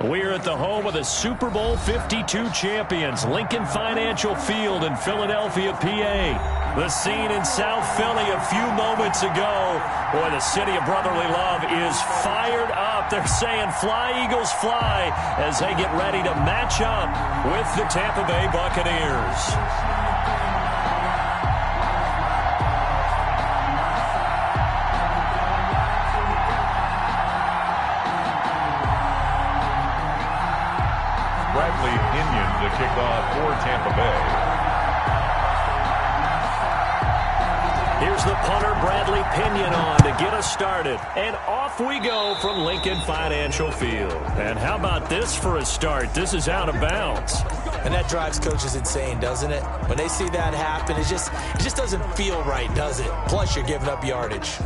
We're at the home of the Super Bowl 52 champions, Lincoln Financial Field in Philadelphia, PA. The scene in South Philly a few moments ago. Boy, the city of brotherly love is fired up. They're saying, "Fly, Eagles, fly," as they get ready to match up with the Tampa Bay Buccaneers. To kick off for Tampa Bay. Here's the punter, Bradley Pinion, on to get us started. And off we go from Lincoln Financial Field. And how about this for a start? This is out of bounds. And that drives coaches insane, doesn't it? When they see that happen, it just doesn't feel right, does it? Plus, you're giving up yardage.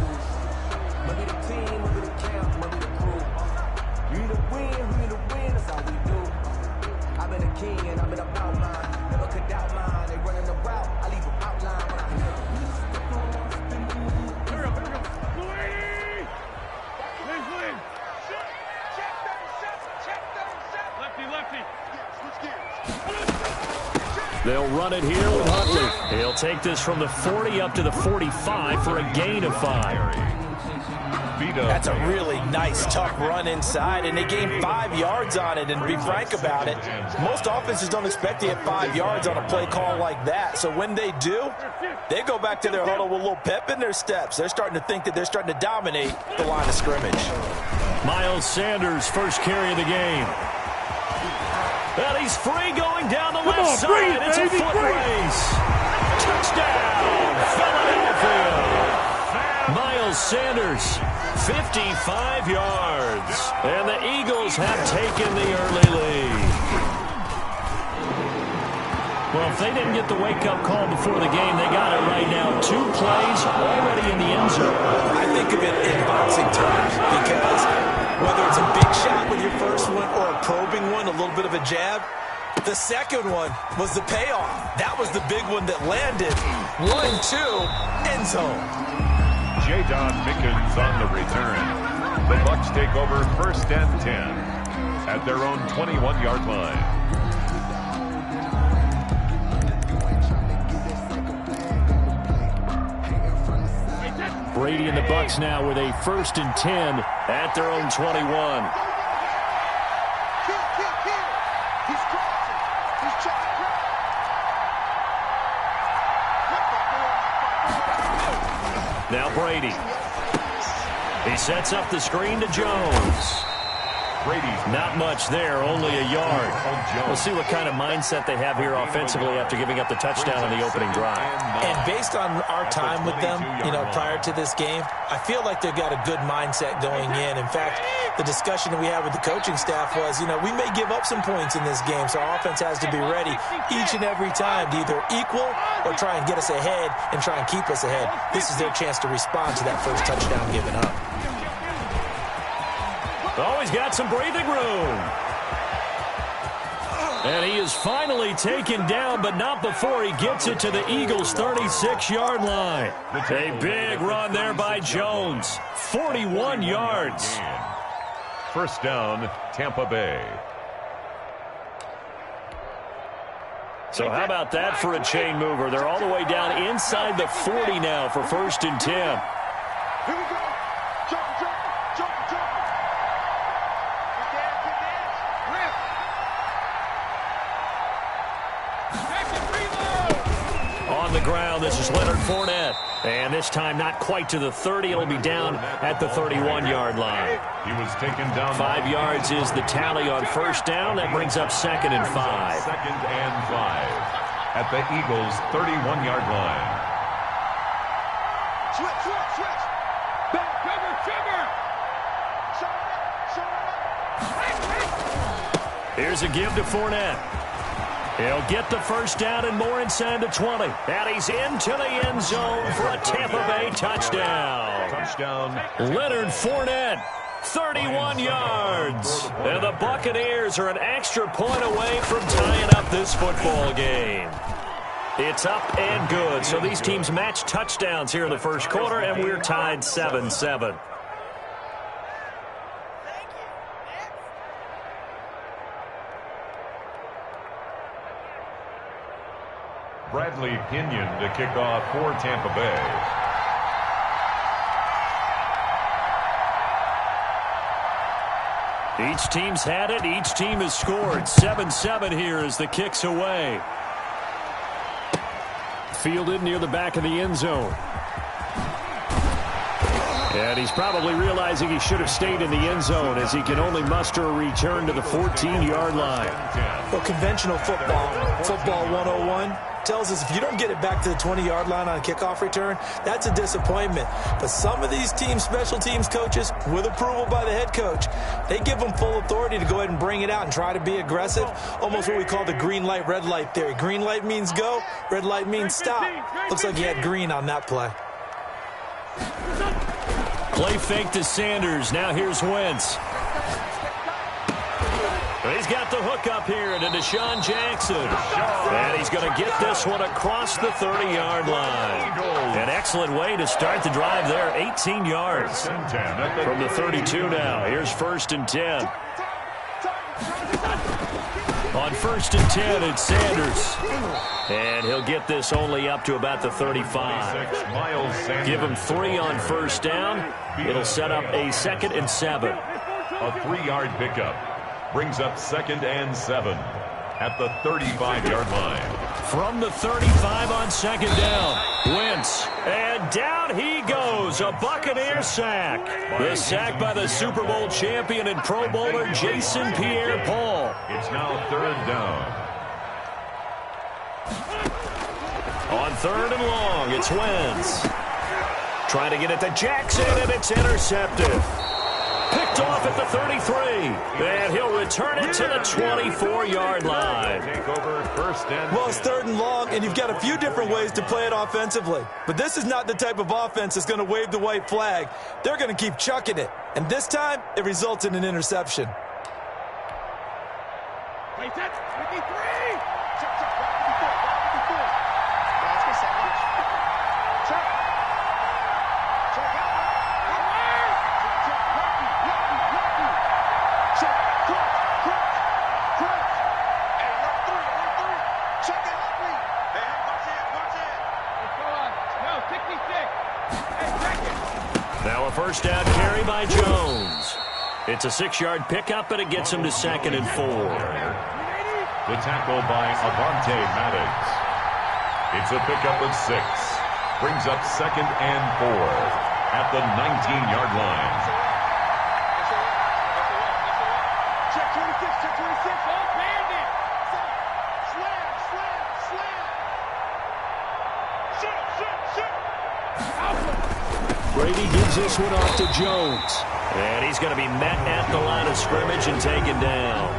They'll run it here with Huntley. He'll take this from the 40 up to the 45 for a gain of 5. That's a really nice, tough run inside, and they gained 5 yards on it. And to be frank about it, most offenses don't expect to get 5 yards on a play call like that. So when they do, they go back to their huddle with a little pep in their steps. They're starting to think that they're starting to dominate the line of scrimmage. Miles Sanders, first carry of the game. And he's free going down the left side. It's a foot race. Touchdown, Philadelphia. Miles Sanders, 55 yards. And the Eagles have taken the early lead. Well, if they didn't get the wake-up call before the game, they got it right now. 2 plays already in the end zone. I think of it in boxing terms because whether it's a big shot with your first one or a probing one, a little bit of a jab, the second one was the payoff. That was the big one that landed. 1-2, end zone. J-Don Mickens on the return. The Bucs take over 1st and 10 at their own 21-yard line. Brady and the Bucs now with a 1st and 10 at their own 21. Now Brady. He sets up the screen to Jones. Brady's not much there, only a yard. We'll see what kind of mindset they have here offensively after giving up the touchdown on the opening drive. And based on our time with them, prior to this game, I feel like they've got a good mindset going in. In fact, the discussion that we had with the coaching staff was, we may give up some points in this game, so our offense has to be ready each and every time to either equal or try and get us ahead and try and keep us ahead. This is their chance to respond to that first touchdown given up. Oh, he's got some breathing room. And he is finally taken down, but not before he gets it to the Eagles' 36-yard line. A big run there by Jones. 41 yards. 1st down, Tampa Bay. So how about that for a chain mover? They're all the way down inside the 40 now for 1st and 10. Here we go. Jump. On the ground, this is Leonard Fournette. And this time not quite to the 30. It'll be down at the 31-yard line. He was taken down. 5 yards is the tally on 1st down. That brings up 2nd and 5. 2nd and 5 at the Eagles' 31-yard line. Switch. Back, cover. Here's a give to Fournette. He'll get the 1st down and more inside the 20. And he's into the end zone for a Tampa Bay touchdown. Leonard Fournette, 31 yards. And the Buccaneers are an extra point away from tying up this football game. It's up and good. So these teams match touchdowns here in the 1st quarter, and we're tied 7-7. Bradley Pinion to kick off for Tampa Bay. Each team's had it. Each team has scored. 7-7 here as the kick's away. Fielded near the back of the end zone. And he's probably realizing he should have stayed in the end zone as he can only muster a return to the 14-yard line. Well, conventional football 101, tells us if you don't get it back to the 20-yard line on a kickoff return, that's a disappointment. But some of these teams, special teams coaches, with approval by the head coach, they give them full authority to go ahead and bring it out and try to be aggressive, almost what we call the green light, red light theory. Green light means go, red light means stop. Looks like he had green on that play. Play fake to Sanders. Now here's Wentz. He's got the hook up here to Deshaun Jackson. And he's going to get this one across the 30-yard line. An excellent way to start the drive there. 18 yards from the 32 now. Here's 1st and 10. On 1st and 10, it's Sanders. And he'll get this only up to about the 35. Give him 3 on 1st down. It'll set up a 2nd and 7. A 3-yard pickup brings up 2nd and 7 at the 35-yard line. From the 35 on 2nd down, Wentz. And down he goes. A Buccaneer sack. The sack by the Super Bowl champion and Pro Bowler Jason Pierre-Paul. It's now 3rd down. On 3rd and long, it's Wentz. Trying to get it to Jackson, and it's intercepted. Picked off at the 33, and he'll return it to the 24-yard line. Well, it's 3rd and long, and you've got a few different ways to play it offensively. But this is not the type of offense that's going to wave the white flag. They're going to keep chucking it. And this time, it results in an interception. Now a 1st down carry by Jones. It's a 6-yard pickup, but it gets him to 2nd and 4. The tackle by Avante Maddox. It's a pickup of 6. Brings up 2nd and 4 at the 19-yard line. Check 26, check 26. Oh, bandit. Slam, slam, slam. Shoot. Brady gives this one off to Jones. And he's going to be met at the line of scrimmage and taken down.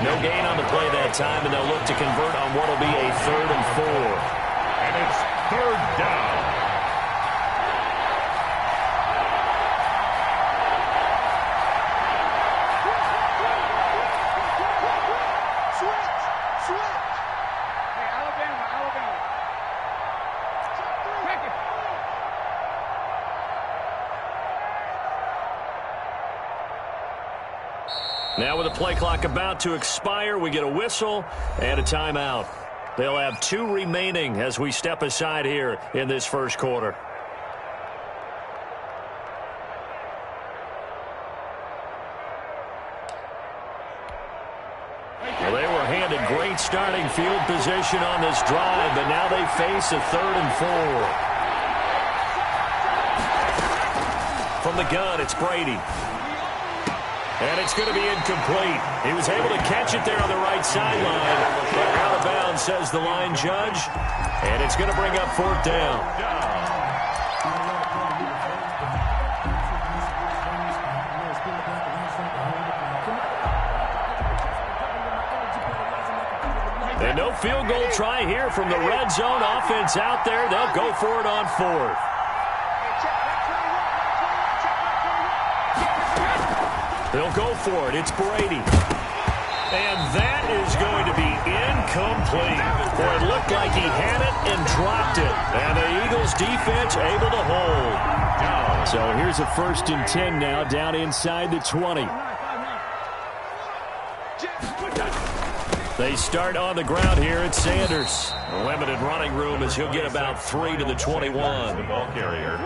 No gain on the play that time, and they'll look to convert on what will be a 3rd and 4. And it's 3rd down. Now with the play clock about to expire, we get a whistle and a timeout. They'll have 2 remaining as we step aside here in this 1st quarter. Well, they were handed great starting field position on this drive, but now they face a 3rd and 4. From the gun, it's Brady. And it's going to be incomplete. He was able to catch it there on the right sideline. But out of bounds, says the line judge. And it's going to bring up 4th down. And no field goal try here from the red zone offense out there. They'll go for it on 4th. They'll go for it. It's Brady. And that is going to be incomplete. Boy, it looked like he had it and dropped it. And the Eagles defense able to hold. So here's a 1st and 10 now down inside the 20. They start on the ground here at Sanders. Limited running room as he'll get about 3 to the 21. The ball carrier,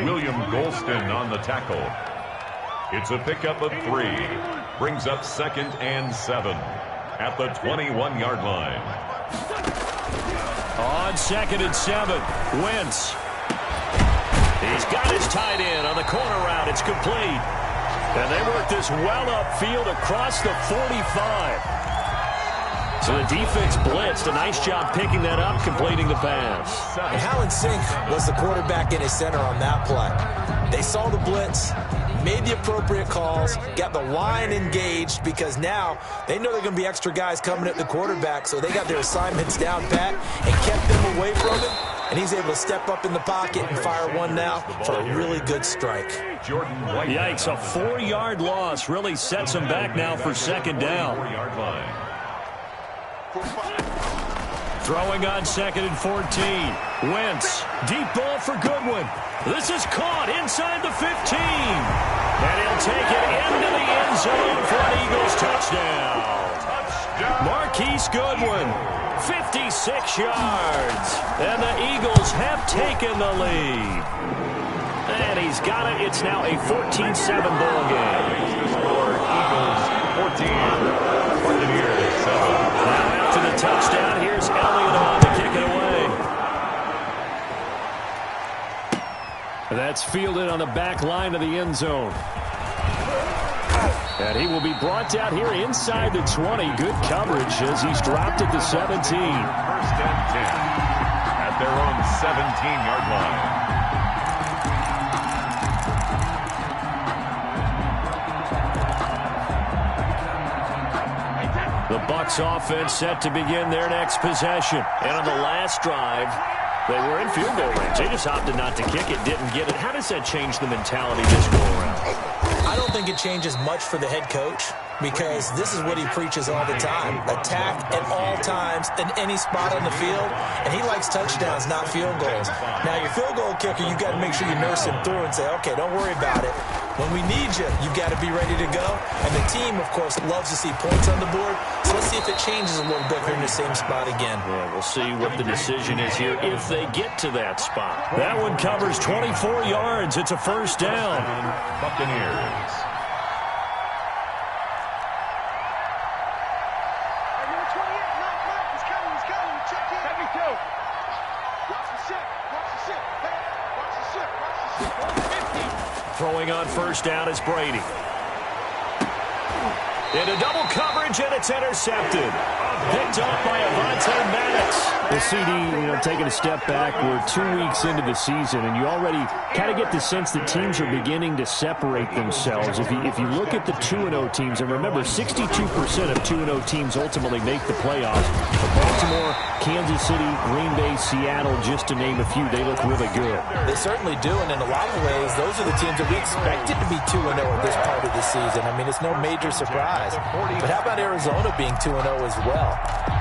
William Golston on the tackle. It's a pickup of 3. Brings up 2nd and 7 at the 21-yard line. On 2nd and 7, Wentz. He's got his tight end on the corner route. It's complete. And they work this well upfield across the 45. So the defense blitzed. A nice job picking that up, completing the pass. And how in sync was the quarterback in his center on that play? They saw the blitz, made the appropriate calls, got the line engaged because now they know there are going to be extra guys coming at the quarterback, so they got their assignments down pat and kept them away from it. And he's able to step up in the pocket and fire one now for a really good strike. Yikes, a 4-yard loss really sets him back now for 2nd down. Throwing on 2nd and 14. Wentz, deep ball for Goodwin. This is caught inside the 15. And he'll take it into the end zone for an Eagles touchdown. Marquise Goodwin, 56 yards. And the Eagles have taken the lead. And he's got it. It's now a 14-7 ball game. Eagles 14, Buccaneers 7. Now after the touchdown, here's Elliott on to kick it away. That's fielded on the back line of the end zone. And he will be brought down here inside the 20. Good coverage as he's dropped at the 17. 1st and 10 at their own 17-yard line. The Bucs offense set to begin their next possession. And on the last drive, they were in field goal range. They just opted not to kick it, didn't get it. How does that change the mentality this go around? I don't think it changes much for the head coach because this is what he preaches all the time. Attack at all times in any spot on the field, and he likes touchdowns, not field goals. Now, your field goal kicker, you've got to make sure you nurse him through and say, okay, don't worry about it. When we need you, you've got to be ready to go. And the team, of course, loves to see points on the board. So let's see if it changes a little bit if you're in the same spot again. Yeah, we'll see what the decision is here if they get to that spot. That one covers 24 yards. It's a 1st down. Buccaneers. Throwing on 1st down is Brady. Into double coverage, and it's intercepted. Picked off by Avonte Maddox. The CD, taking a step back. We're 2 weeks into the season, and you already kind of get the sense that teams are beginning to separate themselves. If you look at the 2-0 teams, and remember, 62% of 2-0 teams ultimately make the playoffs. But Baltimore, Kansas City, Green Bay, Seattle, just to name a few, they look really good. They certainly do, and in a lot of ways, those are the teams that we expected to be 2-0 at this part of the season. I mean, it's no major surprise. But how about Arizona being 2-0 as well?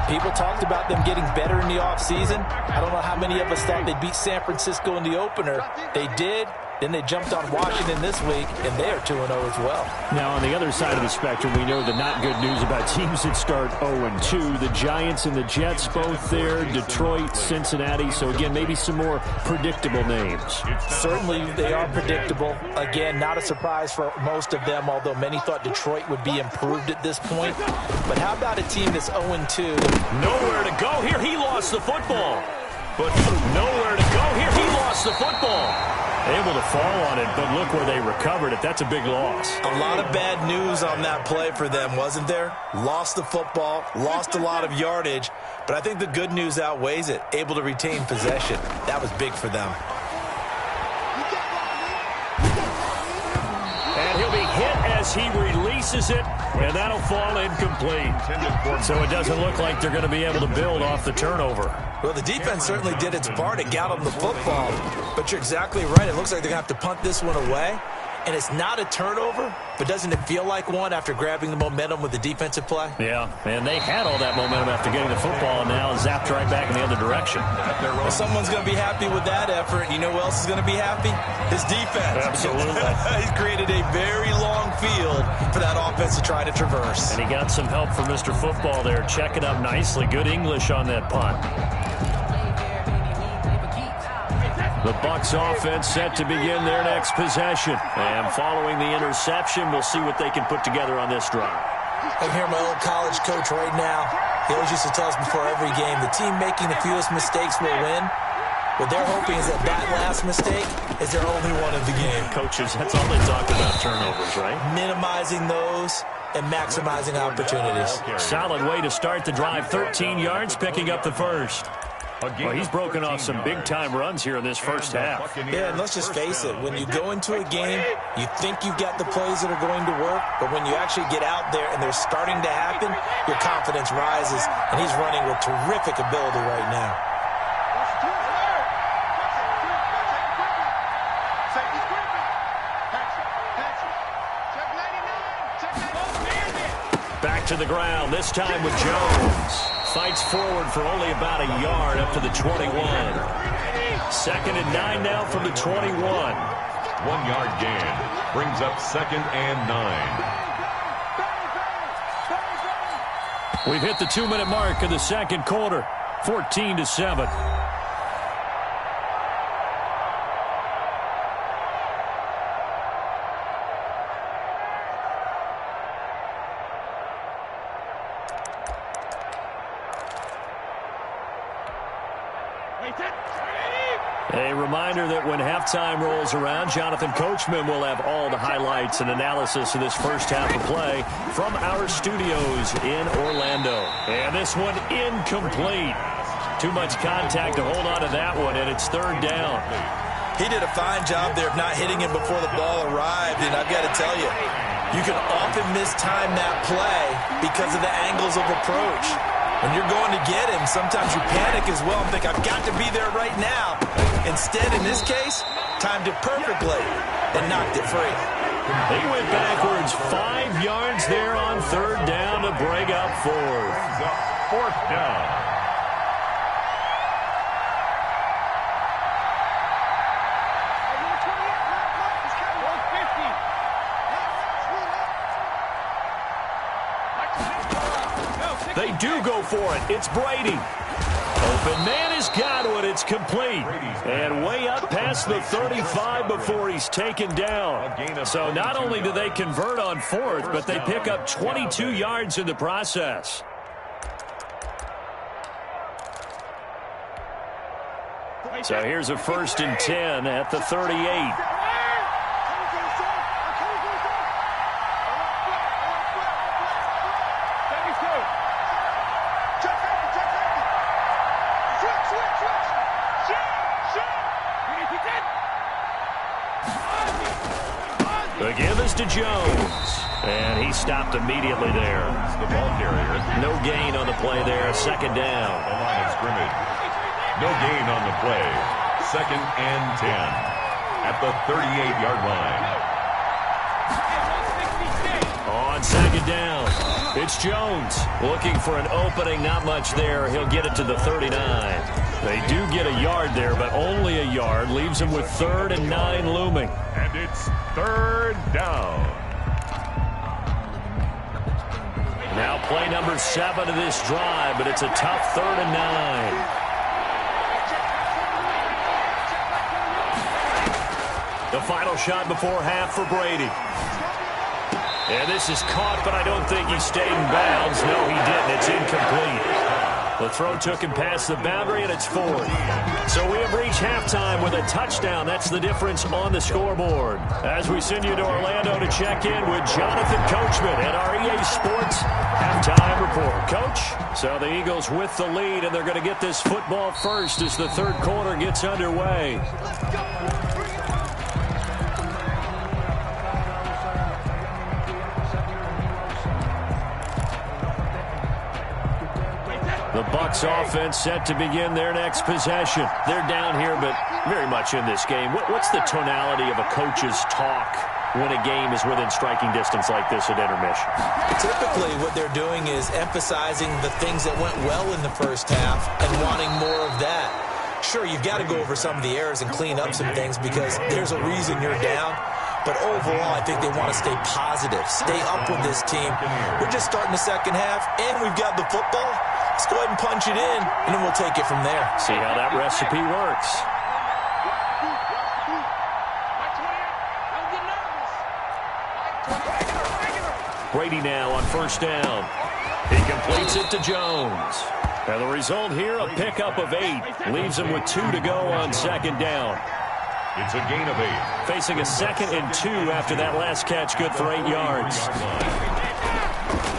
People talked about them getting better in the offseason. I don't know how many of us thought they'd beat San Francisco in the opener. They did. Then they jumped on Washington this week, and they're 2-0 as well. Now, on the other side of the spectrum, we know the not good news about teams that start 0-2. The Giants and the Jets both there, Detroit, Cincinnati. So, again, maybe some more predictable names. Certainly, they are predictable. Again, not a surprise for most of them, although many thought Detroit would be improved at this point. But how about a team that's 0-2? Nowhere to go here. He lost the football. But nowhere to go here. He lost the football. Able to fall on it, but look where they recovered it. That's a big loss. A lot of bad news on that play for them, wasn't there? Lost the football, lost a lot of yardage, but I think the good news outweighs it. Able to retain possession. That was big for them. And he'll be hit as he releases it, and that'll fall incomplete. So it doesn't look like they're going to be able to build off the turnover. Well, the defense certainly did its part. It got them the football. But you're exactly right. It looks like they're going to have to punt this one away. And it's not a turnover, but doesn't it feel like one after grabbing the momentum with the defensive play? Yeah, and they had all that momentum after getting the football, and now zapped right back in the other direction. Well, someone's going to be happy with that effort. You know who else is going to be happy? His defense. Absolutely. He's created a very long field for that offense to try to traverse. And he got some help from Mr. Football there, checking up nicely. Good English on that punt. The Bucs offense set to begin their next possession. And following the interception, we'll see what they can put together on this drive. I can hear my old college coach right now. He always used to tell us before every game, the team making the fewest mistakes will win. What they're hoping is that last mistake is their only one of the game. Coaches, that's all they talk about, turnovers, right? Minimizing those and maximizing opportunities. Solid way to start the drive. 13 yards, picking up the first. Well, he's broken off some big-time runs here in this first half. Yeah, and let's just face it. When you go into a game, you think you've got the plays that are going to work, but when you actually get out there and they're starting to happen, your confidence rises, and he's running with terrific ability right now. Back to the ground, this time with Jones. Fights forward for only about a yard up to the 21. 2nd and 9 now from the 21. 1 yard gain. Brings up 2nd and 9. We've hit the 2-minute mark of the second quarter. 14-7. A reminder that when halftime rolls around, Jonathan Coachman will have all the highlights and analysis of this first half of play from our studios in Orlando. And this one incomplete. Too much contact to hold on to that one, and it's 3rd down. He did a fine job there of not hitting him before the ball arrived, and I've got to tell you, you can often mistime that play because of the angles of approach. When you're going to get him, sometimes you panic as well and think, I've got to be there right now. Instead, in this case, timed it perfectly and knocked it free. He went backwards 5 yards there on 3rd down to break up 4th. 4th down. They do go for it. It's Brady. Open man has got one. It's complete. And way up past the 35 before he's taken down. So not only do they convert on 4th, but they pick up 22 yards in the process. So here's a 1st and 10 at the 38. The give is to Jones. And he stopped immediately there. The ball carrier. No gain on the play there. 2nd down. The line of scrimmage. No gain on the play. 2nd and 10 at the 38-yard line. On 2nd down, it's Jones looking for an opening. Not much there. He'll get it to the 39. They do get a yard there, but only a yard. Leaves him with 3rd and 9 looming. And it's 3rd down. Now play number 7 of this drive, but it's a tough 3rd and 9. The final shot before half for Brady. And this is caught, but I don't think he stayed in bounds. No, he didn't. It's incomplete. The throw took him past the boundary, and it's 4th. So we have reached halftime with a touchdown. That's the difference on the scoreboard. As we send you to Orlando to check in with Jonathan Coachman at our EA Sports Halftime Report. Coach, so the Eagles with the lead, and they're going to get this football first as the 3rd quarter gets underway. The Bucs offense set to begin their next possession. They're down here, but very much in this game. What's the tonality of a coach's talk when a game is within striking distance like this at intermission? Typically, what they're doing is emphasizing the things that went well in the first half and wanting more of that. Sure, you've got to go over some of the errors and clean up some things because there's a reason you're down. But overall, I think they want to stay positive, stay up with this team. We're just starting the second half, and we've got the football. Let's go ahead and punch it in, and then we'll take it from there. See how that recipe works. Brady now on first down. He completes it to Jones. And the result here, a pickup of 8. Leaves him with 2 to go on second down. It's a gain of 8. Facing a 2nd and 2 after that last catch, good for 8 yards.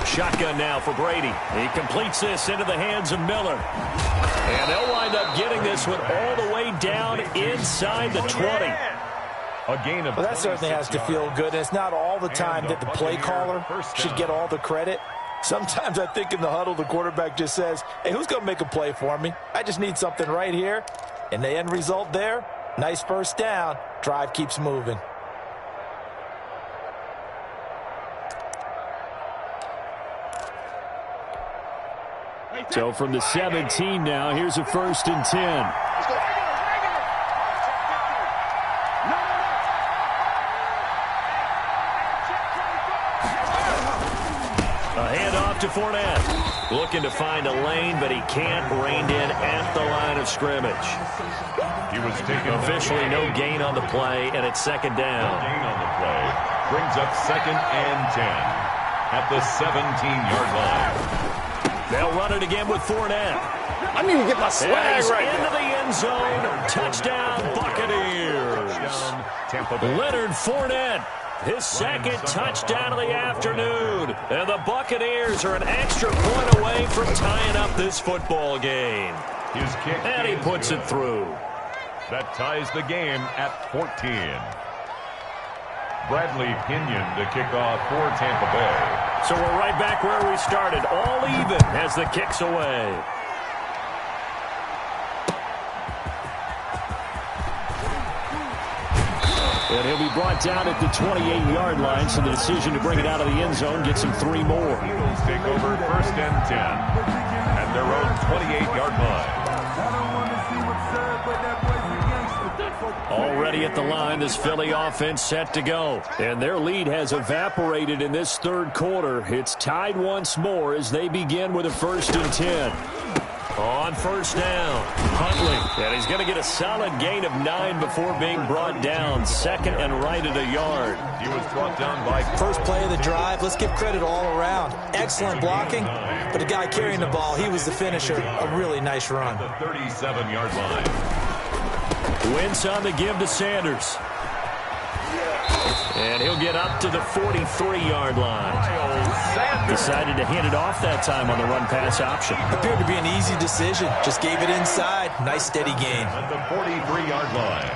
Shotgun now for Brady. He completes this into the hands of Miller. And they'll wind up getting this one all the way down inside the 20. A gain of well, that certainly has to feel good. And it's not all the time that the play caller should get all the credit. Sometimes I think in the huddle, the quarterback just says, hey, who's going to make a play for me? I just need something right here. And the end result there, nice first down. Drive keeps moving. So from the 17 now, here's a 1st and 10. To Fournette. Looking to find a lane, but he can't. Reined in at the line of scrimmage. He was taken officially no gain on the play, and it's second down. No gain on the play. Brings up 2nd and 10 at the 17-yard line. They'll run it again with Fournette. I need to get my swag right into the end zone. Touchdown, Buccaneers. Leonard Fournette. His 2nd touchdown of the afternoon. And the Buccaneers are an extra point away from tying up this football game. His kick and he puts it through. That ties the game at 14. Bradley Pinion to kick off for Tampa Bay. So we're right back where we started. All even as the kick's away. And he'll be brought down at the 28-yard line, so the decision to bring it out of the end zone gets him 3 more. Eagles take over 1st and 10 at their own 28-yard line. Already at the line, this Philly offense set to go. And their lead has evaporated in this 3rd quarter. It's tied once more as they begin with a 1st and 10. On first down, Huntley. And he's going to get a solid gain of 9 before being brought down. 2nd and right at a yard. He was brought down by first play of the drive. Let's give credit all around. Excellent blocking, but the guy carrying the ball, he was the finisher. A really nice run. The 37-yard line. Wentz on the give to Sanders. And he'll get up to the 43-yard line. Decided to hand it off that time on the run-pass option. Appeared to be an easy decision. Just gave it inside. Nice, steady gain. At the 43-yard line.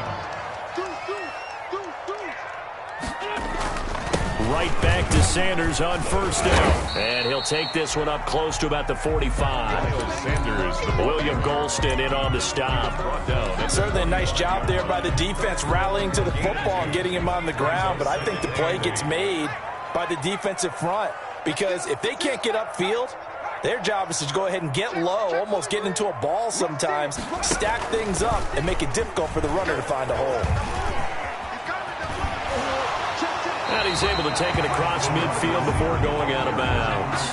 Right back to Sanders on first down. And he'll take this one up close to about the 45. Sanders, William Golston in on the stop. Certainly a nice job there by the defense rallying to the football and getting him on the ground. But I think the play gets made by the defensive front. Because if they can't get upfield, their job is to go ahead and get low, almost get into a ball sometimes, stack things up, and make it difficult for the runner to find a hole. And he's able to take it across midfield before going out of bounds.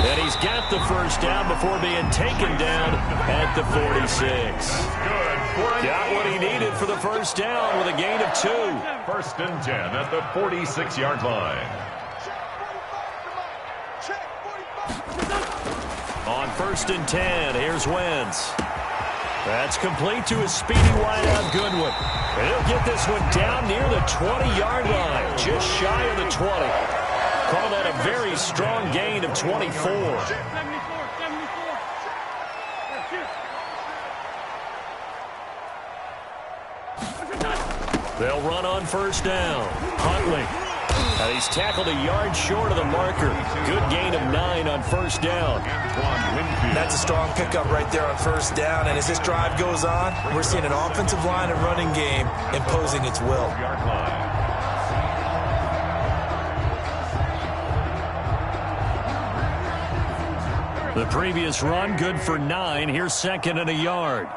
And he's got the first down before being taken down at the 46. Got what he needed for the first down with a gain of 2. 1st and 10 at the 46-yard line. On 1st and 10, here's Wentz. That's complete to his speedy wideout Goodwin. And he'll get this one down near the 20-yard line, just shy of the 20. Call that a very strong gain of 24. They'll run on first down. Huntley. He's tackled a yard short of the marker. Good gain of 9 on first down. That's a strong pickup right there on first down. And as this drive goes on, we're seeing an offensive line and running game imposing its will. The previous run, good for 9. Here's 2nd and a yard.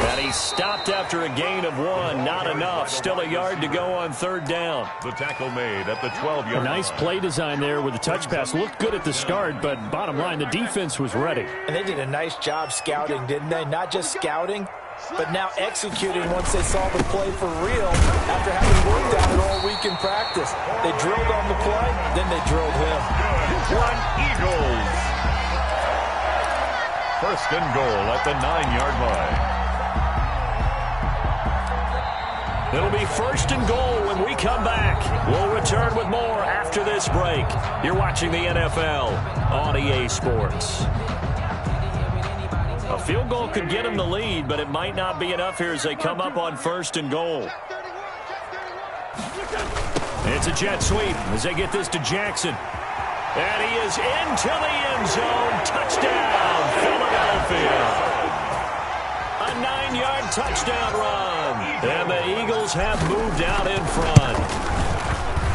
And he stopped after a gain of 1. Not enough. Still a yard to go on 3rd down. The tackle made at the 12-yard line. A nice play design there with the touch pass. Looked good at the start, but bottom line, the defense was ready. And they did a nice job scouting, didn't they? Not just scouting, but now executing once they saw the play for real after having worked on it all week in practice. They drilled on the play, then they drilled him. One Eagles. 1st and goal at the 9-yard line. It'll be 1st and goal when we come back. We'll return with more after this break. You're watching the NFL on EA Sports. A field goal could get them the lead, but it might not be enough here as they come up on 1st and goal. It's a jet sweep as they get this to Jackson. And he is into the end zone. Touchdown, Philadelphia. A 9-yard touchdown run. And the Eagles have moved out in front.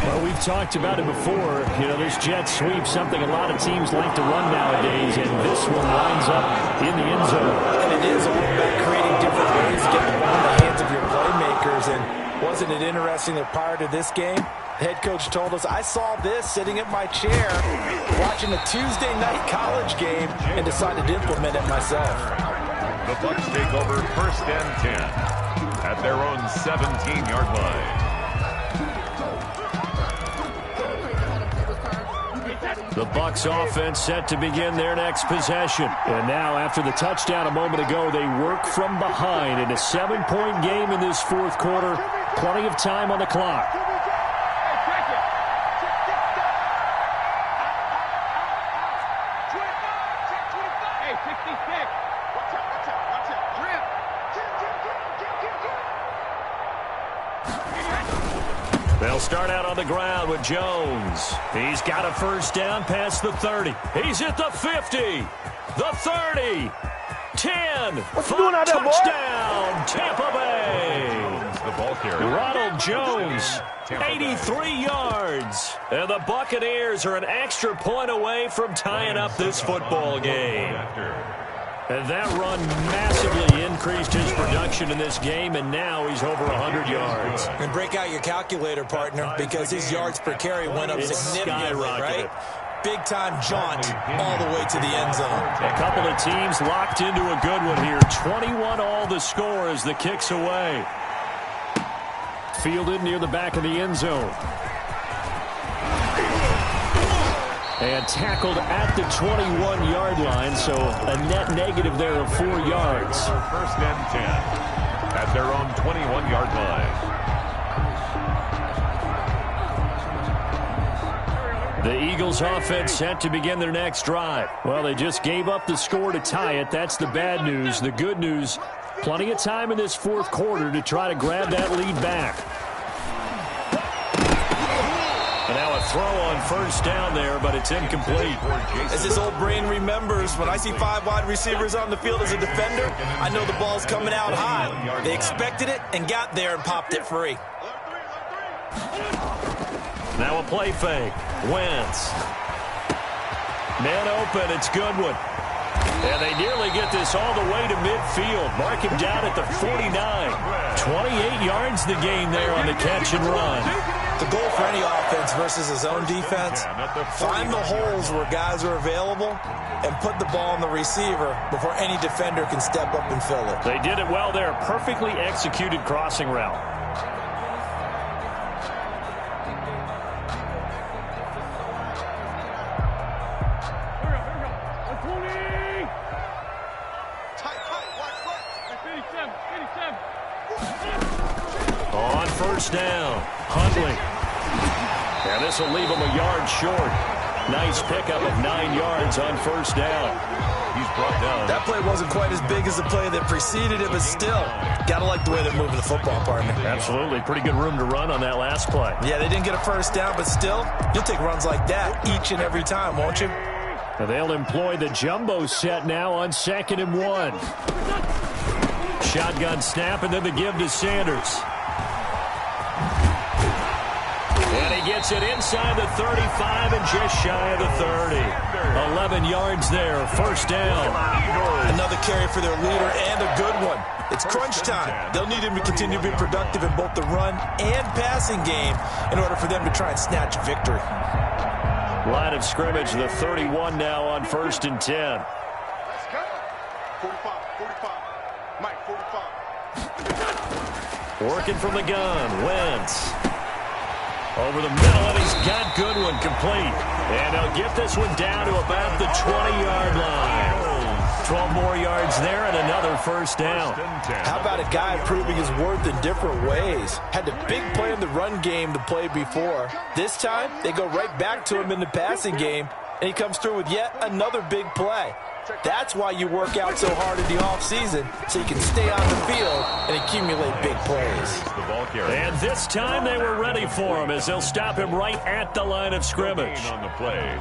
Well, we've talked about it before. You know, this jet sweep, something a lot of teams like to run nowadays, and this one winds up in the end zone. And it is all about creating different ways to get the ball in the hands of your playmakers. And wasn't it interesting that prior to this game, the head coach told us, I saw this sitting at my chair watching a Tuesday night college game and decided to implement it myself. The Bucs take over 1st and 10 at their own 17-yard line. The Bucs offense set to begin their next possession. And now, after the touchdown a moment ago, they work from behind in a 7-point game in this 4th quarter. Plenty of time on the clock. They'll start out on the ground with Jones. He's got a 1st down past the 30. He's at the 50, the 30, 10. What you doing out there, boy? Touchdown, Tampa Bay. The ball carrier. Ronald Jones, 83 yards. And the Buccaneers are an extra point away from tying up this football game. And that run massively increased his production in this game, and now he's over 100 yards. And break out your calculator, partner, because his yards per carry went up significantly, right? Big-time jaunt all the way to the end zone. A couple of teams locked into a good one here. 21 all the score as the kick's away. Fielded near the back of the end zone. And tackled at the 21-yard line, so a net negative there of 4 yards. 1st and 10 at their own 21-yard line. The Eagles offense set to begin their next drive. Well, they just gave up the score to tie it. That's the bad news. The good news, plenty of time in this 4th quarter to try to grab that lead back. And now a throw on 1st down there, but it's incomplete. As his old brain remembers, when I see 5 wide receivers on the field as a defender, I know the ball's coming out high. They expected it and got there and popped it free. Now a play fake. Wentz. Man open, it's Goodwin. And they nearly get this all the way to midfield. Mark him down at the 49. 28 yards the gain there on the catch and run. The goal for any offense versus his own defense, find the holes where guys are available and put the ball on the receiver before any defender can step up and fill it. They did it well there. Perfectly executed crossing route. On 1st down, Huntley. And this will leave him a yard short. Nice pickup of 9 yards on first down. He's brought down. That play wasn't quite as big as the play that preceded it, but still, got to like the way they're moving the football, partner. Absolutely. Pretty good room to run on that last play. Yeah, they didn't get a first down, but still, you'll take runs like that each and every time, won't you? Now they'll employ the jumbo set now on 2nd and 1. Shotgun snap, and then the give to Sanders. And he gets it inside the 35 and just shy of the 30. 11 yards there, first down. Another carry for their leader and a good one. It's crunch time. They'll need him to continue to be productive in both the run and passing game in order for them to try and snatch victory. Line of scrimmage, the 31 now on 1st and 10. Let's go. 45. Mike, 45. Working from the gun, Wentz. Over the middle, and he's got Goodwin complete. And they'll get this one down to about the 20-yard line. 12 more yards there and another first down. How about a guy proving his worth in different ways? Had the big play in the run game the play before. This time, they go right back to him in the passing game, and he comes through with yet another big play. That's why you work out so hard in the offseason, so you can stay on the field and accumulate big plays. And this time they were ready for him as they'll stop him right at the line of scrimmage. On the play.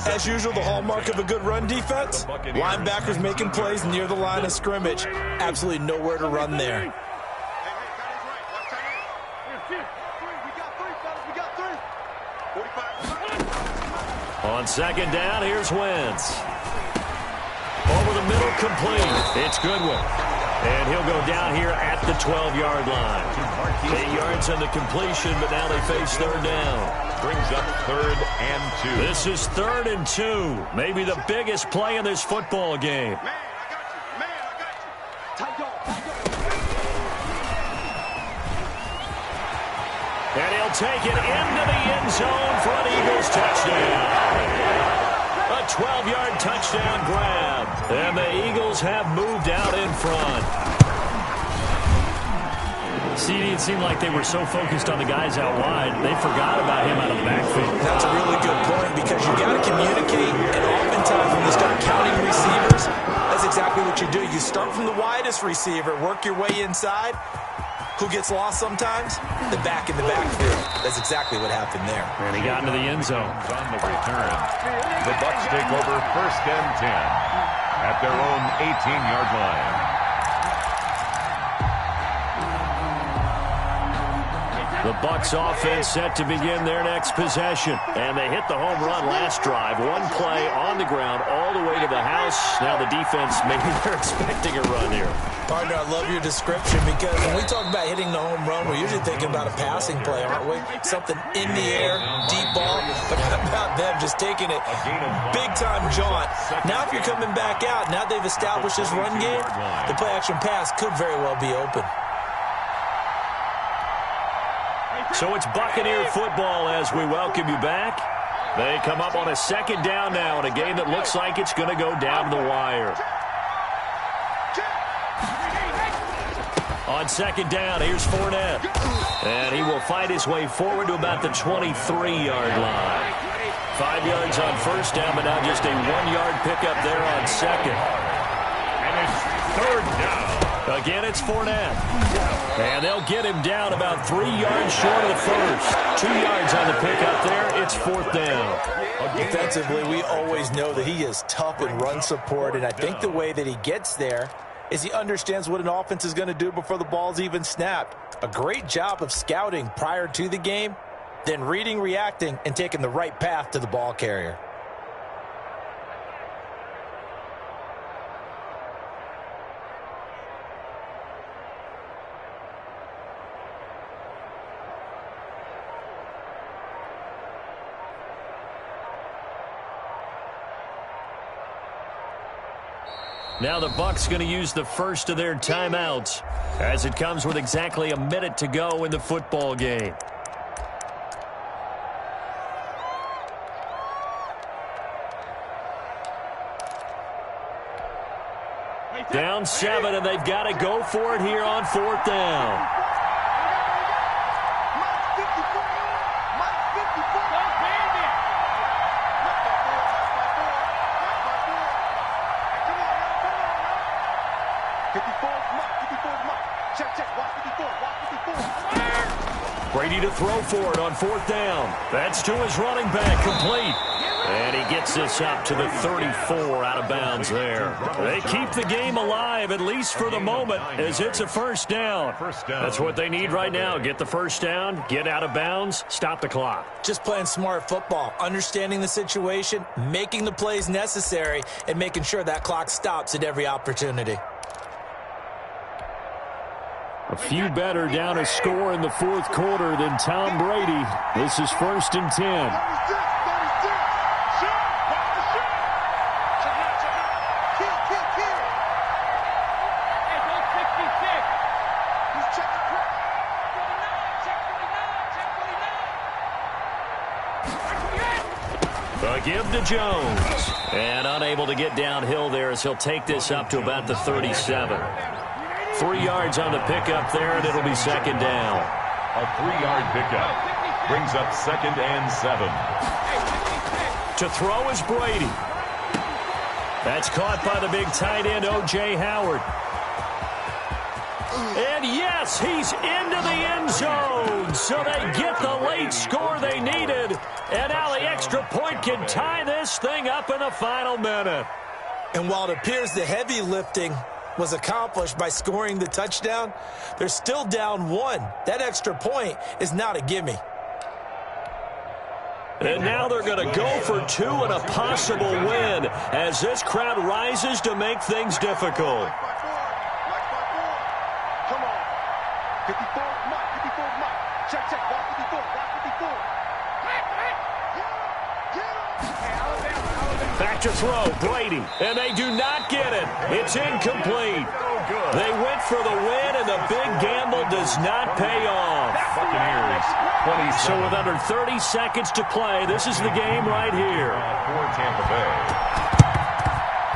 As usual, the hallmark of a good run defense, linebackers making plays near the line of scrimmage. Absolutely nowhere to run there. Hey, we got 3. 45. On 2nd down, here's Wentz. Over the middle, complete. It's Goodwin. And he'll go down here at the 12-yard line. 8 yards on the completion, but now they face 3rd down. Brings up 3rd and 2. This is 3rd and 2. Maybe the biggest play in this football game. Man, I got you. Tight dog. And he'll take it into the end zone for an Eagles touchdown. A 12-yard touchdown grab. And the Eagles have moved out in front. CD, it seemed like they were so focused on the guys out wide, they forgot about him out of the backfield. That's a really good point because you got to communicate, and oftentimes when you start counting receivers, that's exactly what you do. You start from the widest receiver, work your way inside. Who gets lost sometimes? The back in the backfield. That's exactly what happened there. And he got into the end zone. On the return. The Bucs take over 1st and 10 at their own 18-yard line. The Bucs offense set to begin their next possession. And they hit the home run last drive. One play on the ground all the way to the house. Now the defense, maybe they're expecting a run here. Partner, I love your description because when we talk about hitting the home run, we're usually thinking about a passing play, aren't we? Something in the air, deep ball. But how about them just taking it big-time jaunt? Now if you're coming back out, now they've established this run game, the play-action pass could very well be open. So it's Buccaneer football as we welcome you back. They come up on a 2nd down now in a game that looks like it's going to go down the wire. On 2nd down, here's Fournette. And he will fight his way forward to about the 23-yard line. 5 yards on 1st down, but now just a 1-yard pickup there on 2nd. And it's 3rd down. Again, it's Fournette. And they'll get him down about 3 yards short of the first. 2 yards on the pickup there. It's 4th down. Defensively, we always know that he is tough in run support, and I think the way that he gets there is he understands what an offense is going to do before the ball's even snapped. A great job of scouting prior to the game, then reading, reacting, and taking the right path to the ball carrier. Now the Bucs going to use the first of their timeouts as it comes with exactly a minute to go in the football game. Down 7, and they've got to go for it here on 4th down. Brady to throw for it on 4th down. That's to his running back, complete. And he gets this up to the 34 out of bounds there. They keep the game alive, at least for the moment, as it's a first down. That's what they need right now. Get the first down, get out of bounds, stop the clock. Just playing smart football, understanding the situation, making the plays necessary, and making sure that clock stops at every opportunity. A few better down a score in the 4th quarter than Tom Brady. This is 1st and 10. A give to Jones. And unable to get downhill there as he'll take this up to about the 37. 3 yards on the pickup there, and it'll be 2nd down. A 3-yard pickup brings up 2nd and 7. To throw is Brady. That's caught by the big tight end, O.J. Howard. And yes, he's into the end zone. So they get the late score they needed. And now the extra point can tie this thing up in the final minute. And while it appears the heavy lifting was accomplished by scoring the touchdown, they're still down 1. That extra point is not a gimme. And now they're going to go for 2 and a possible win as this crowd rises to make things difficult. Come on. 54, Mike, 54, Mike. Check, check, block 54, block 54. Back to throw, Brady, and they do not get it. It's incomplete. They went for the win, and the big gamble does not pay off. Buccaneers, 27. So with under 30 seconds to play, this is the game right here. For Tampa Bay.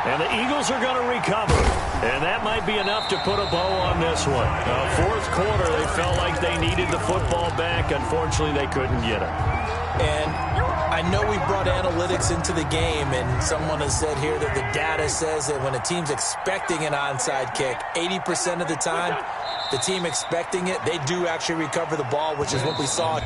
And the Eagles are going to recover. And that might be enough to put a bow on this one. 4th quarter, they felt like they needed the football back. Unfortunately, they couldn't get it. And I know we brought analytics into the game, and someone has said here that the data says that when a team's expecting an onside kick, 80% of the time, the team expecting it, they do actually recover the ball, which is what we saw